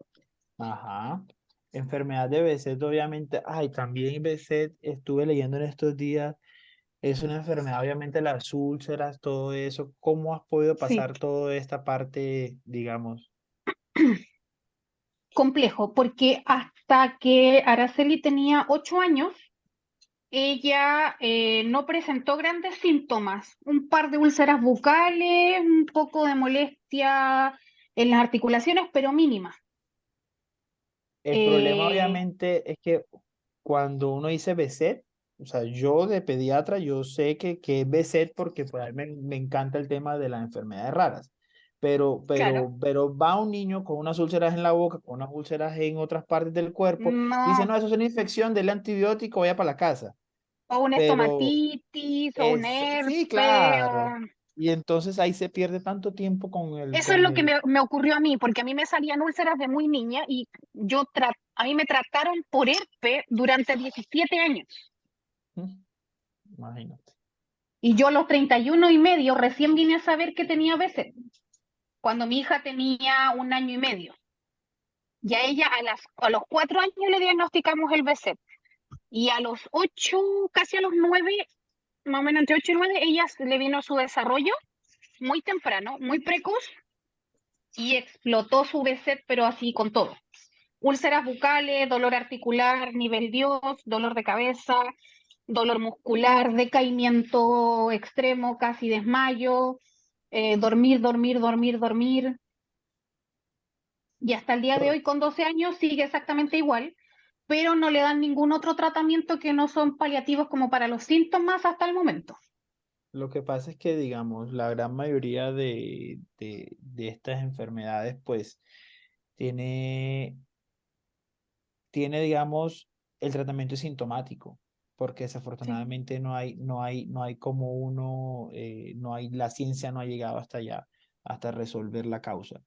Ajá. Enfermedad de Behçet, obviamente. Ay, también Behçet, estuve leyendo en estos días, es una enfermedad, obviamente las úlceras, todo eso. ¿Cómo has podido Sí, pasar toda esta parte, digamos? complejo porque hasta que Araceli tenía 8 años ella no presentó grandes síntomas, un par de úlceras bucales, un poco de molestia en las articulaciones, pero mínima. El problema, Eh, obviamente, es que cuando uno dice Behçet, o sea, yo de pediatra, yo sé que es Behçet porque pues, a mí me encanta el tema de las enfermedades raras. claro, Pero va un niño con unas úlceras en la boca, con unas úlceras en otras partes del cuerpo, dice, no, no, eso es una infección, dele antibiótico, vaya para la casa. o una Pero estomatitis, o un sí, herpes, claro. Y entonces ahí se pierde tanto tiempo con eso es lo que el... me ocurrió a mí, porque a mí me salían úlceras de muy niña y a mí me trataron por herpes durante 17 años. Imagínate. Y yo a los 31 y medio recién vine a saber que tenía veces, cuando mi hija tenía 1 año y medio. Y a ella a los 4 años le diagnosticamos el BSEP. Y a los 8, casi a los 9, más o menos entre 8 y 9, ella le vino su desarrollo muy temprano, muy precoz, y explotó su BSEP, pero así con todo. Úlceras bucales, dolor articular, nivel Dios, dolor de cabeza, dolor muscular, decaimiento extremo, casi desmayo, dormir, dormir, dormir, dormir. Y hasta el día de hoy, con 12 años, sigue exactamente igual, pero no le dan ningún otro tratamiento que no son paliativos como para los síntomas hasta el momento. Lo que pasa es que, digamos, la gran mayoría de estas enfermedades, pues, tiene, digamos, el tratamiento es sintomático, porque Sí. desafortunadamente no hay como uno, no hay, la ciencia no ha llegado hasta allá, hasta resolver la causa.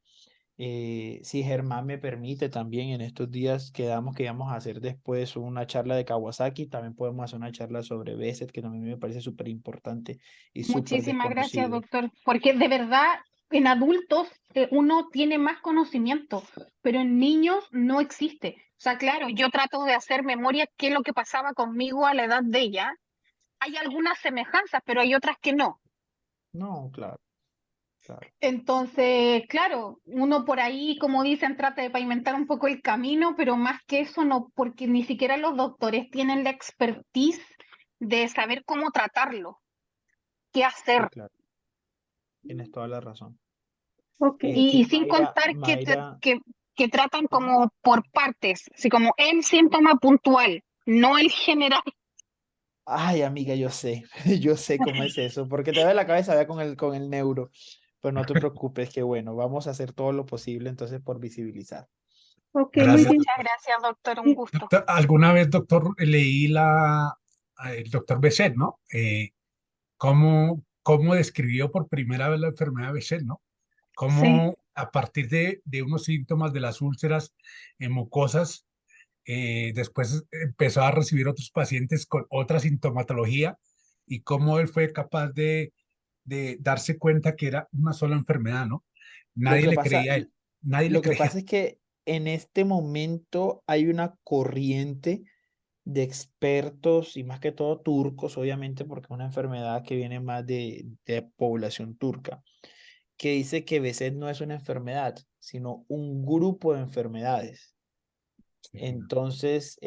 Si Germán me permite, también en estos días quedamos que íbamos a hacer después una charla de Kawasaki, también podemos hacer una charla sobre Behçet, que también me parece súper importante y súper Muchísimas gracias, desconocido. doctor, porque de verdad en adultos uno tiene más conocimiento, pero en niños no existe. O sea, claro, yo trato de hacer memoria qué es lo que pasaba conmigo a la edad de ella. Hay algunas semejanzas, pero hay otras que no. No, claro, claro. Entonces, claro, uno por ahí, como dicen, trata de pavimentar un poco el camino, pero más que eso no, porque ni siquiera los doctores tienen la expertise de saber cómo tratarlo, qué Sí, hacer. claro. Tienes toda la razón. Ok. Y Sí, sin contar Mayra, que tratan ¿cómo? como por partes, así como el síntoma puntual, no el general. Ay, amiga, yo sé, yo sé cómo es eso, porque te ve la cabeza ya con el neuro, pero no te preocupes, que bueno, vamos a hacer todo lo posible entonces por visibilizar. Ok, muy Gracias, bien. Muchas doctor. gracias, doctor, un Sí, gusto. Doctor, alguna vez, doctor, leí el doctor Bechet, ¿no? Cómo describió por primera vez la enfermedad de Bechet, ¿no? Sí, Cómo a partir de unos síntomas de las úlceras mucosas, después empezó a recibir otros pacientes con otra sintomatología y cómo él fue capaz de darse cuenta que era una sola enfermedad, ¿no? Lo Nadie que le pasa, creía a él, nadie le lo que pasa creía. es que en este momento hay una corriente de expertos y más que todo turcos, obviamente, porque es una enfermedad que viene más de población turca, que dice que BSET no es una enfermedad, sino un grupo de enfermedades. Entonces,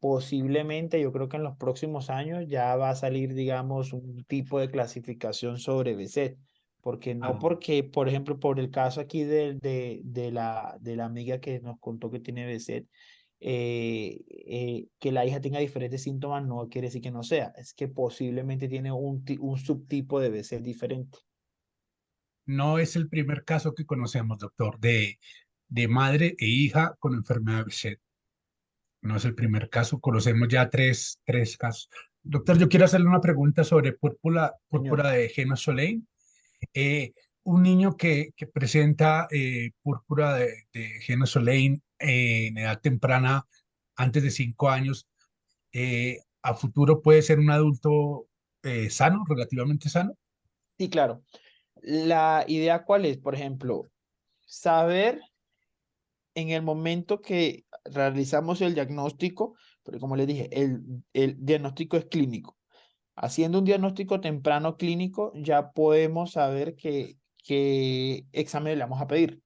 posiblemente yo creo que en los próximos años ya va a salir, digamos, un tipo de clasificación sobre BSET, porque no Ah, porque, por ejemplo, por el caso aquí de la amiga que nos contó que tiene BSET, que la hija tenga diferentes síntomas no quiere decir que no sea, es que posiblemente tiene un subtipo de BSET diferente. no es el primer caso que conocemos, doctor, de madre e hija con enfermedad de Behçet. No es el primer caso, conocemos ya tres casos. Doctor, yo quiero hacerle una pregunta sobre Señor. púrpura de Geno-Soleil. Un niño que presenta púrpura de Geno-Soleil en edad temprana, antes de 5 años, a futuro puede ser un adulto sano, relativamente sano. Sí, claro. La idea cuál es, por ejemplo, saber en el momento que realizamos el diagnóstico, porque como les dije, el diagnóstico es clínico. Haciendo un diagnóstico temprano clínico, ya podemos saber qué examen le vamos a pedir.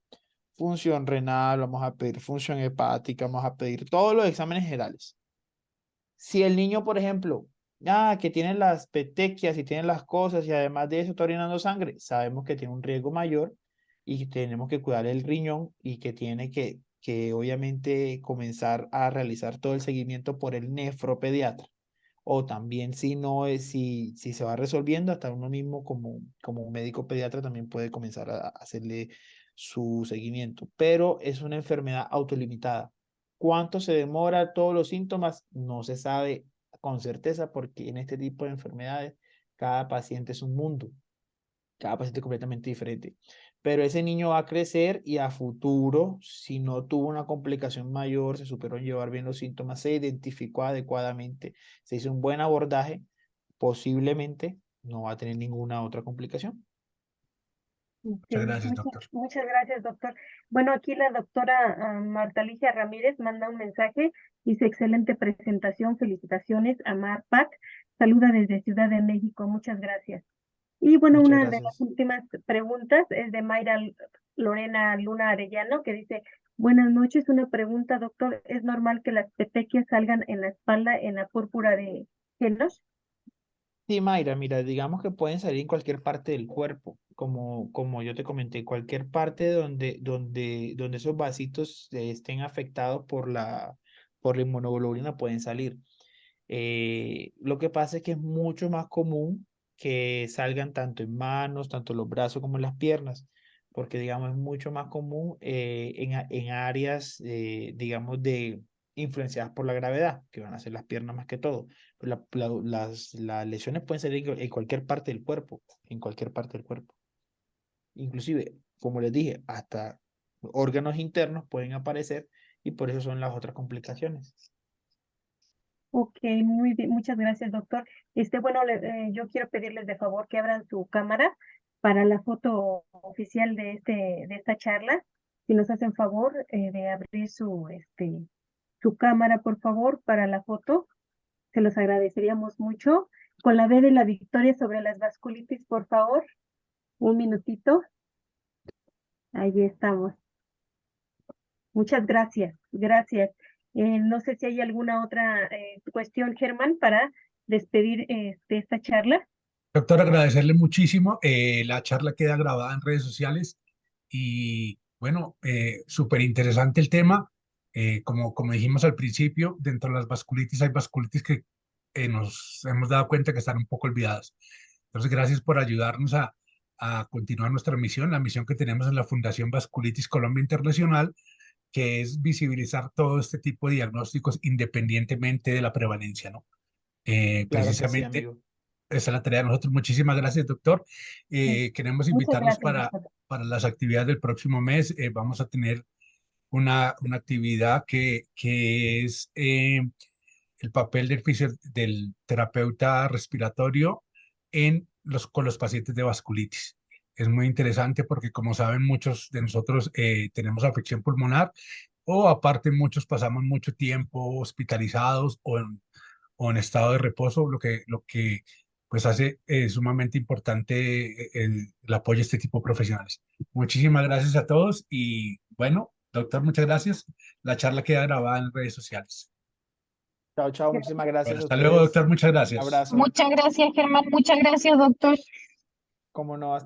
Función renal, vamos a pedir función hepática, vamos a pedir todos los exámenes generales. Si el niño, por ejemplo, que tiene las petequias y tiene las cosas y además de eso está orinando sangre, sabemos que tiene un riesgo mayor y tenemos que cuidar el riñón y que tiene que obviamente comenzar a realizar todo el seguimiento por el nefropediatra. O también si no es, si se va resolviendo, hasta uno mismo como un médico pediatra también puede comenzar a hacerle su seguimiento. Pero es una enfermedad autolimitada. ¿Cuánto se demora todos los síntomas? No se sabe con certeza porque en este tipo de enfermedades cada paciente es un mundo, cada paciente es completamente diferente. Pero ese niño va a crecer y a futuro, si no tuvo una complicación mayor, se supieron llevar bien los síntomas, se identificó adecuadamente, se hizo un buen abordaje, posiblemente no va a tener ninguna otra complicación. Ok, Muchas gracias, doctor. muchas gracias, doctor. Bueno, aquí la doctora Marta Alicia Ramírez manda un mensaje, dice excelente presentación, felicitaciones a Marpac, saluda desde Ciudad de México, muchas gracias. Y bueno, Muchas una de las gracias. últimas preguntas es de Mayra Lorena Luna Arellano, que dice, buenas noches, una pregunta, doctor, ¿es normal que las petequias salgan en la espalda en la púrpura de Genos? Sí, Mayra, mira, digamos que pueden salir en cualquier parte del cuerpo, como yo te comenté, cualquier parte donde esos vasitos estén afectados por la inmunoglobulina pueden salir. Lo que pasa es que es mucho más común que salgan tanto en manos, tanto en los brazos como en las piernas, porque digamos es mucho más común en áreas, digamos, influenciadas por la gravedad, que van a ser las piernas más que todo. Las lesiones pueden salir en cualquier parte del cuerpo, en cualquier parte del cuerpo. Inclusive, como les dije, hasta órganos internos pueden aparecer y por eso son las otras complicaciones. Ok, muy bien, muchas gracias, doctor. Bueno, yo quiero pedirles de favor que abran su cámara para la foto oficial de esta charla. Si nos hacen favor de abrir su cámara, por favor, para la foto, se los agradeceríamos mucho. Con la B de la victoria sobre las vasculitis, por favor, un minutito. Ahí estamos. Muchas gracias, gracias. No sé si hay alguna otra cuestión, Germán, para despedir esta charla. Doctor, agradecerle muchísimo. La charla queda grabada en redes sociales y bueno, súper interesante el tema. Como dijimos al principio, dentro de las vasculitis hay vasculitis que nos hemos dado cuenta que están un poco olvidadas. Entonces, gracias por ayudarnos a continuar nuestra misión, la misión que tenemos en la Fundación Vasculitis Colombia Internacional, que es visibilizar todo este tipo de diagnósticos independientemente de la prevalencia, ¿no? Claro que sí, Precisamente amigo. esa es la tarea de nosotros. Muchísimas gracias, doctor. Sí, Queremos muchas invitarlos gracias, doctor. para las actividades del próximo mes. Vamos a tener una actividad que es el papel del terapeuta respiratorio con los pacientes de vasculitis. Es muy interesante porque, como saben, muchos de nosotros tenemos afección pulmonar o aparte muchos pasamos mucho tiempo hospitalizados o en estado de reposo, lo que pues hace sumamente importante el apoyo a este tipo de profesionales. Muchísimas gracias a todos y bueno, doctor, muchas gracias. La charla queda grabada en redes sociales. Chao, chao. Muchísimas Bueno, gracias a hasta luego, ustedes. doctor. Muchas Un gracias. abrazo. Muchas gracias, Germán. Muchas gracias, doctor. Cómo no.